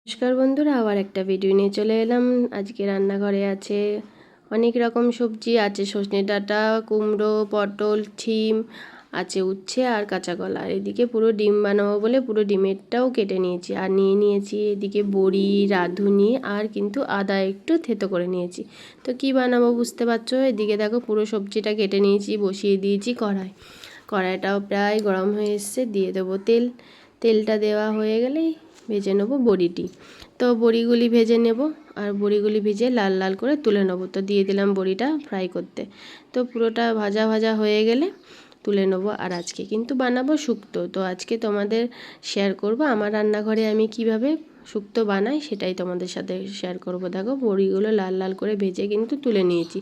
নমস্কার বন্ধুরা, আবার একটা ভিডিও নিয়ে চলে এলাম। আজকে রান্নাঘরে আছে অনেক রকম সবজি আছে, সজনে ডাঁটা, কুমড়ো, পটল, শিম আছে, উচ্ছে আর কাঁচা কলা। আর এদিকে পুরো ডিম বানাবো বলে পুরো ডিমেরটাও কেটে নিয়েছি। আর নিয়ে নিয়েছি এদিকে বড়ি, রাঁধুনি আর কিন্তু আদা একটু থেতো করে নিয়েছি। তো কি বানাবো বুঝতে পারছো। এদিকে দেখো পুরো সবজিটা কেটে নিয়েছি, বসিয়ে দিয়েছি কড়াইটাও প্রায় গরম হয়ে এসছে। দিয়ে দেবো তেল। তেলটা দেওয়া হয়ে গেলেই ভেজে নেবো বড়িটি। তো বড়িগুলি ভেজে নেব, আর বড়িগুলি ভেজে লাল লাল করে তুলে নেবো। তো দিয়ে দিলাম বড়িটা ফ্রাই করতে। তো পুরোটা ভাজা ভাজা হয়ে গেলে তুলে নেব। আর আজকে কিন্তু বানাবো শুক্তো। তো আজকে তোমাদের শেয়ার করব আমার রান্নাঘরে আমি কিভাবে শুক্তো বানাই, সেটাই তোমাদের সাথে শেয়ার করব। দেখো বড়িগুলো লাল লাল করে ভেজে কিন্তু তুলে নিয়েছি।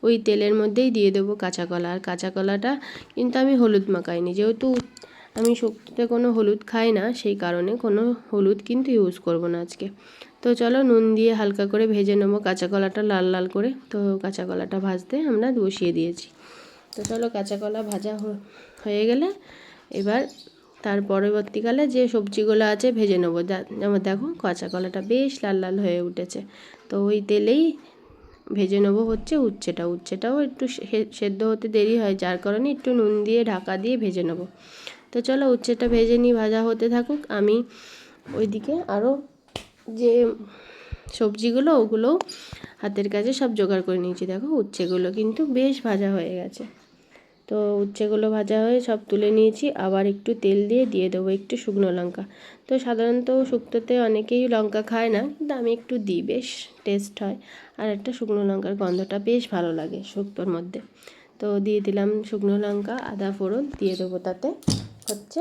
ওই তেলের মধ্যেই দিয়ে দেবো কাঁচা কলা। আর কাঁচা কলাটা কিন্তু আমি হলুদ মাখাইনি, যেহেতু আমি শুক্তোতে কোনো হলুদ খাই না, সেই কারণে কোনো হলুদ কিন্তু ইউজ করব না আজকে। তো চলো নুন দিয়ে হালকা করে ভেজে নেবো কাঁচা কলাটা লাল লাল করে। তো কাঁচা কলাটা ভাজতে আমরা বসিয়ে দিয়েছি। তো চলো কাঁচা কলা ভাজা হয়ে গেলে এবার তার পরবর্তীকালে যে সবজিগুলো আছে ভেজে নেবো। যেমন দেখো কাঁচা কলাটা বেশ লাল লাল হয়ে উঠেছে। তো ওই তেলেই ভেজে নেবো হচ্ছে উচ্ছেটাও একটু সেদ্ধ হতে দেরি হয়, যার কারণে একটু নুন দিয়ে ঢাকা দিয়ে ভেজে নেবো। তো চলো উচ্ছেটা ভেজে নিই, ভাজা হতে থাকুক। আমি ওইদিকে আরও যে সবজিগুলো ওগুলোও হাতের কাছে সব জোগাড় করে নিয়েছি। দেখো উচ্ছেগুলো কিন্তু বেশ ভাজা হয়ে গেছে। তো উচ্ছেগুলো ভাজা হয়ে সব তুলে নিয়েছি। আবার একটু তেল দিয়ে দেবো একটু শুকনো লঙ্কা। তো সাধারণত শুক্তোতে অনেকেই লঙ্কা খায় না, কিন্তু আমি একটু দিই, বেশ টেস্ট হয়। আর একটা শুকনো লঙ্কার গন্ধটা বেশ ভালো লাগে শুক্তোর মধ্যে। তো দিয়ে দিলাম শুকনো লঙ্কা, আদা ফোড়ন দিয়ে দেবো, তাতে হচ্ছে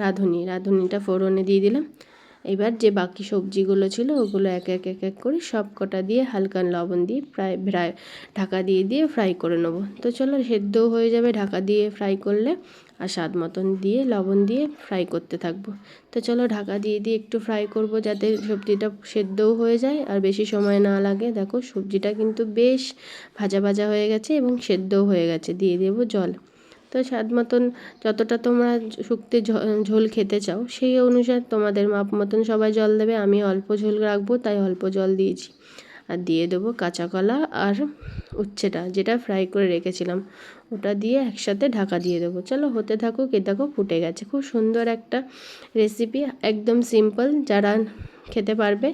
রাঁধুনিটা ফোড়নে দিয়ে দিলাম। এবার যে বাকি সবজিগুলো ছিল ওগুলো এক এক করে সব কটা দিয়ে হালকা লবণ দিয়ে প্রায় ঢাকা দিয়ে ফ্রাই করে নেবো। তো চলো সেদ্ধও হয়ে যাবে ঢাকা দিয়ে ফ্রাই করলে। আর স্বাদ মতন দিয়ে লবণ দিয়ে ফ্রাই করতে থাকবো। তো চলো ঢাকা দিয়ে একটু ফ্রাই করব, যাতে সবজিটা সেদ্ধও হয়ে যায় আর বেশি সময় না লাগে। দেখো সবজিটা কিন্তু বেশ ভাজা ভাজা হয়ে গেছে এবং সেদ্ধও হয়ে গেছে। দিয়ে দেবো জল। তো স্বাদ মতন যতটা তোমরা শুক্তে ঝোল খেতে চাও সেই অনুসারে তোমাদের মাপ মতন সবাই জল দেবে। আমি অল্প ঝোল রাখবো তাই অল্প জল দিয়েছি। আর দিয়ে দেবো কাঁচা কলা আর উচ্ছেটা যেটা ফ্রাই করে রেখেছিলাম, ওটা দিয়ে একসাথে ঢাকা দিয়ে দেবো। চলো হতে থাকুক। এ দেখো ফুটে গেছে। খুব সুন্দর একটা রেসিপি, একদম সিম্পল। যারা খেতে পারবে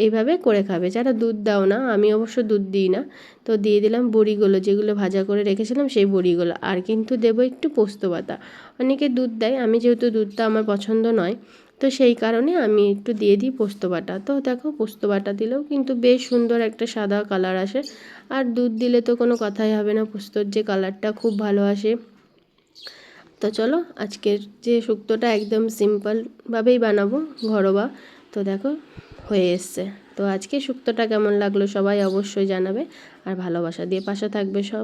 এইভাবে করে খাবে। যারা দুধ দাও না, আমি অবশ্য দুধ দিই না। তো দিয়ে দিলাম বড়িগুলো, যেগুলো ভাজা করে রেখেছিলাম সেই বড়িগুলো। আর কিন্তু দেবো একটু পোস্ত বাটা। অনেকে দুধ দেয়, আমি যেহেতু দুধটা আমার পছন্দ নয়, তো সেই কারণে আমি একটু দিয়ে দিই পোস্ত বাটা। তো দেখো পোস্ত বাটা দিলেও কিন্তু বেশ সুন্দর একটা সাদা কালার আসে। আর দুধ দিলে তো কোনো কথাই হবে না, পোস্তর যে কালারটা খুব ভালো আসে। তো চলো আজকের যে শুক্তোটা একদম সিম্পলভাবেই বানাবো, ঘরোয়া। তো দেখো হয়ে এসছে। তো আজকে শুক্তোটা কেমন লাগলো সবাই অবশ্যই জানাবে। আর ভালোবাসা দিয়ে পাশে থাকবে সব।